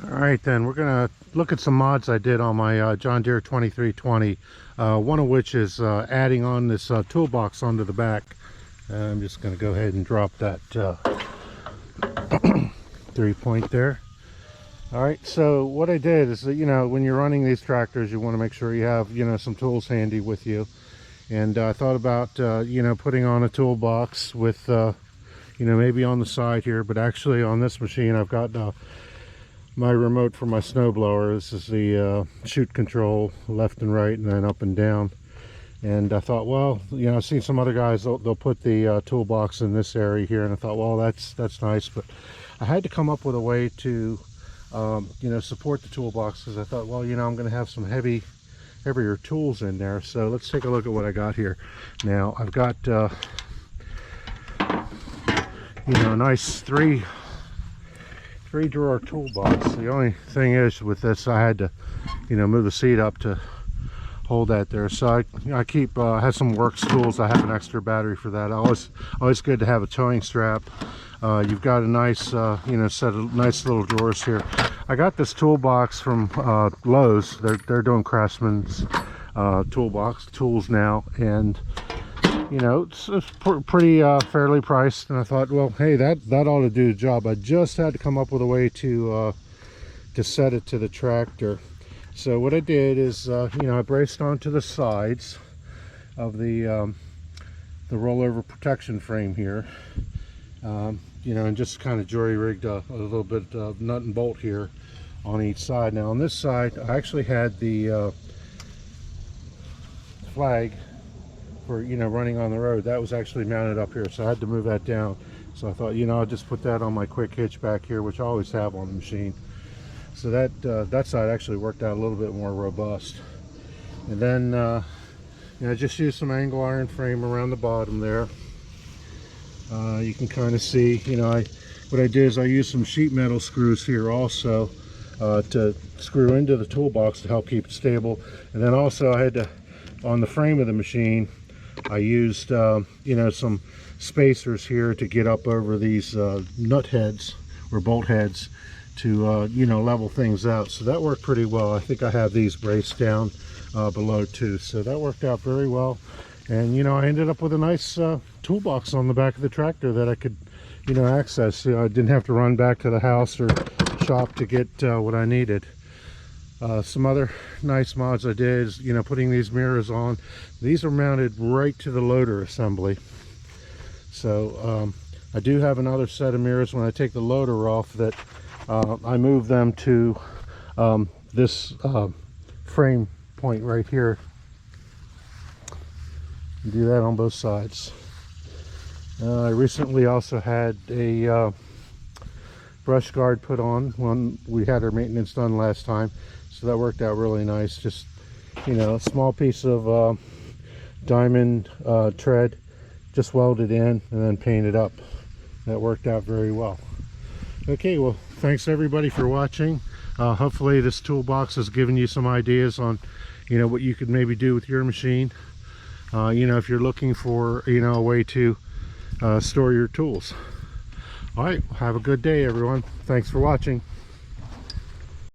All right, then we're gonna look at some mods I did on my John Deere 2320. One of which is adding on this toolbox onto the back. I'm just gonna go ahead and drop that 3-point there. All right, so what I did is that, when you're running these tractors, you want to make sure you have, some tools handy with you. And I thought about, putting on a toolbox with, maybe on the side here, but actually on this machine, I've got my remote for my snowblower. This is the chute control, left and right, and then up and down. And I thought, well, I've seen some other guys, they'll put the toolbox in this area here, and I thought, well, that's nice, but I had to come up with a way to support the toolbox, because I thought, well, I'm going to have some heavier tools in there. So let's take a look at what I got here. Now I've got a nice three drawer toolbox. The only thing is with this, I had to move the seat up to hold that there. So I keep have some works tools. I have an extra battery for that. Always good to have a towing strap. You've got a nice set of nice little drawers here. I got this toolbox from Lowe's. They're doing CRAFTSMAN's toolbox tools now, and it's pretty fairly priced. And I thought, well, hey, that ought to do the job. I just had to come up with a way to set it to the tractor. So what I did is, I braced onto the sides of the rollover protection frame here, and just kind of jury-rigged a little bit of nut and bolt here on each side. Now on this side, I actually had the flag for running on the road. That was actually mounted up here, so I had to move that down. So I thought, I'll just put that on my quick hitch back here, which I always have on the machine. So that side actually worked out a little bit more robust. And then I just used some angle iron frame around the bottom there. You can kind of see, what I did is I used some sheet metal screws here also to screw into the toolbox to help keep it stable. And then also I had to, on the frame of the machine, I used some spacers here to get up over these nut heads or bolt heads to level things out. So that worked pretty well. I think I have these braced down below too, so that worked out very well. And I ended up with a nice toolbox on the back of the tractor that I could access. I didn't have to run back to the house or shop to get what I needed. Some other nice mods I did is putting these mirrors on. These are mounted right to the loader assembly, so I do have another set of mirrors when I take the loader off that I move them to this frame point right here. Do that on both sides. I recently also had a brush guard put on when we had our maintenance done last time, so that worked out really nice. Just a small piece of diamond tread, just welded in and then painted up. That worked out very well. Okay, well, thanks everybody for watching. Hopefully this toolbox has given you some ideas on what you could maybe do with your machine. If you're looking for a way to store your tools. All right, have a good day everyone. Thanks for watching.